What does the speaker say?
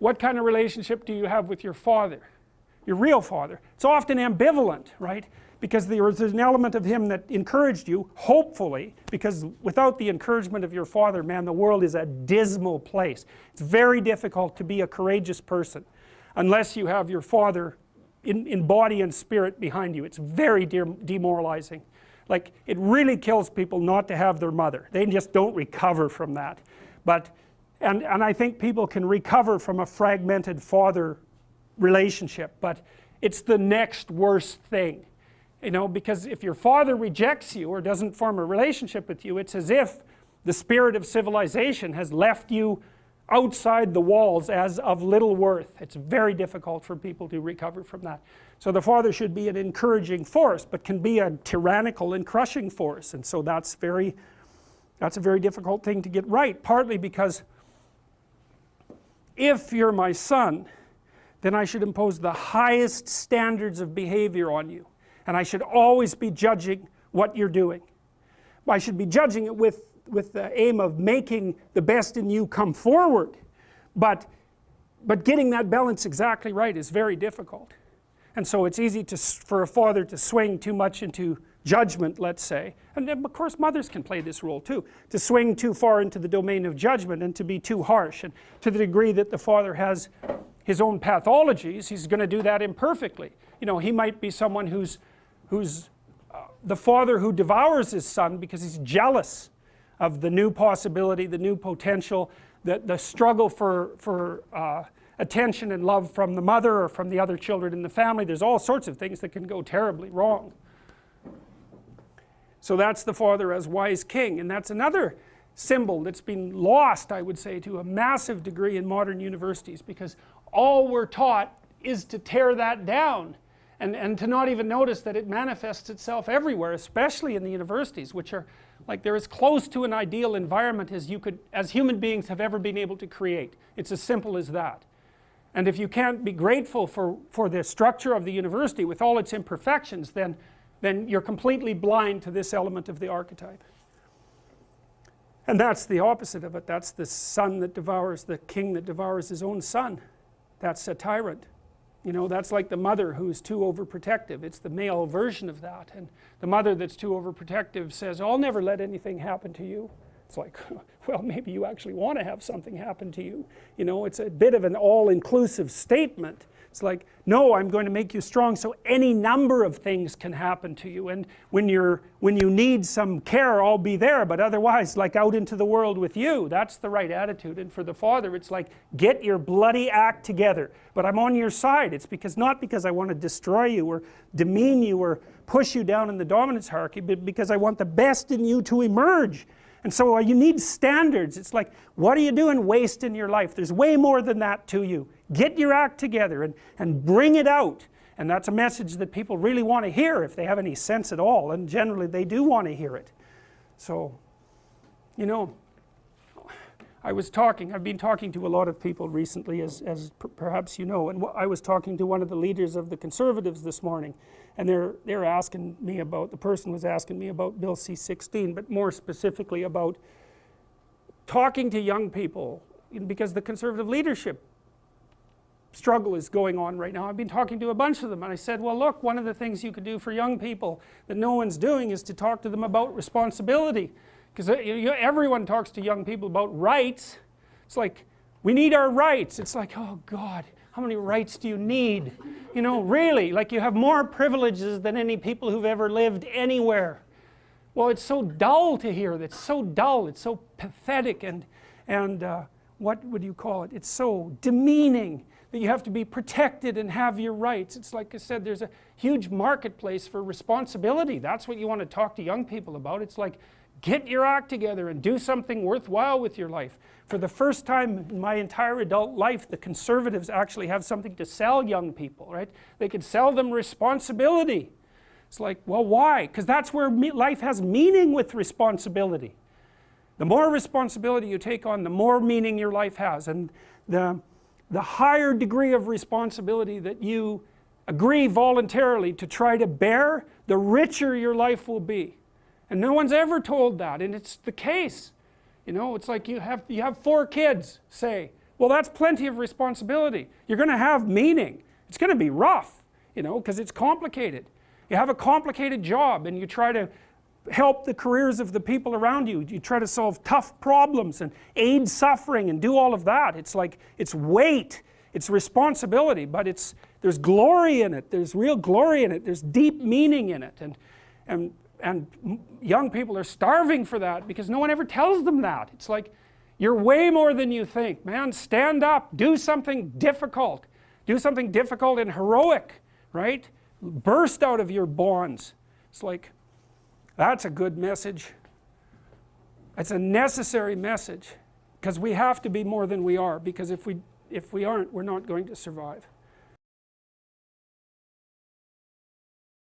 what kind of relationship do you have with your father, your real father? It's often ambivalent, right? Because there's an element of him that encouraged you, hopefully, because without the encouragement of your father, man, the world is a dismal place. It's very difficult to be a courageous person unless you have your father in body and spirit behind you. It's very demoralizing. Like, it really kills people not to have their mother. They just don't recover from that. And I think people can recover from a fragmented father relationship, but it's the next worst thing. You know, because if your father rejects you or doesn't form a relationship with you, it's as if the spirit of civilization has left you outside the walls as of little worth. It's very difficult for people to recover from that. So the father should be an encouraging force, but can be a tyrannical and crushing force. And so that's a very difficult thing to get right, partly because if you're my son, then I should impose the highest standards of behavior on you. And I should always be judging what you're doing. I should be judging it with the aim of making the best in you come forward. But getting that balance exactly right is very difficult. And so it's easy for a father to swing too much into judgment, let's say. And then, of course, mothers can play this role too. To swing too far into the domain of judgment and to be too harsh. And to the degree that the father has his own pathologies, he's going to do that imperfectly. You know, he might be someone who's the father who devours his son because he's jealous of the new possibility, the new potential, the struggle for attention and love from the mother or from the other children in the family. There's all sorts of things that can go terribly wrong. So that's the father as wise king, and that's another symbol that's been lost, I would say, to a massive degree in modern universities, because all we're taught is to tear that down. And to not even notice that it manifests itself everywhere, especially in the universities, which are like they're as close to an ideal environment as human beings have ever been able to create. It's as simple as that. And if you can't be grateful for the structure of the university with all its imperfections, then you're completely blind to this element of the archetype. And that's the opposite of it. That's the son that devours, the king that devours his own son. That's a tyrant. You know, that's like the mother who's too overprotective. It's the male version of that. And the mother that's too overprotective says, I'll never let anything happen to you. It's like, well, maybe you actually want to have something happen to you. You know, it's a bit of an all-inclusive statement. It's like, no, I'm going to make you strong so any number of things can happen to you. And when you need some care, I'll be there. But otherwise, like out into the world with you. That's the right attitude. And for the father, it's like, get your bloody act together. But I'm on your side. It's not because I want to destroy you or demean you or push you down in the dominance hierarchy, but because I want the best in you to emerge. And so you need standards. It's like, what are you doing wasting your life? There's way more than that to you. Get your act together and bring it out. And that's a message that people really want to hear if they have any sense at all. And generally they do want to hear it. So, you know, I've been talking to a lot of people recently, as perhaps you know, and I was talking to one of the leaders of the Conservatives this morning, and they're asking me about, the person was asking me about Bill C-16, but more specifically about talking to young people, because the Conservative leadership struggle is going on right now. I've been talking to a bunch of them, and I said, well, look, one of the things you could do for young people that no one's doing is to talk to them about responsibility. Because everyone talks to young people about rights. It's like, we need our rights. It's like, oh God, how many rights do you need? You know, really, like you have more privileges than any people who've ever lived anywhere. Well, it's so dull to hear that. It's so dull. It's so pathetic and what would you call it? It's so demeaning that you have to be protected and have your rights. It's like I said, there's a huge marketplace for responsibility. That's what you want to talk to young people about. It's like, get your act together and do something worthwhile with your life. For the first time in my entire adult life, the Conservatives actually have something to sell young people, right? They could sell them responsibility. It's like, well, why? Because that's where life has meaning with responsibility. The more responsibility you take on, the more meaning your life has. And the higher degree of responsibility that you agree voluntarily to try to bear, the richer your life will be. And no one's ever told that, and it's the case. You know, it's like you have 4 kids, say. Well, that's plenty of responsibility. You're going to have meaning. It's going to be rough, you know, because it's complicated. You have a complicated job and you try to help the careers of the people around you. You try to solve tough problems and aid suffering and do all of that. It's like, it's weight, it's responsibility, but there's glory in it. There's real glory in it. There's deep meaning in it. And young people are starving for that because no one ever tells them that. It's like, you're way more than you think, man. Stand up, do something difficult. Do something difficult and heroic, right? Burst out of your bonds. It's like, that's a good message. It's a necessary message because we have to be more than we are, because if we aren't, we're not going to survive.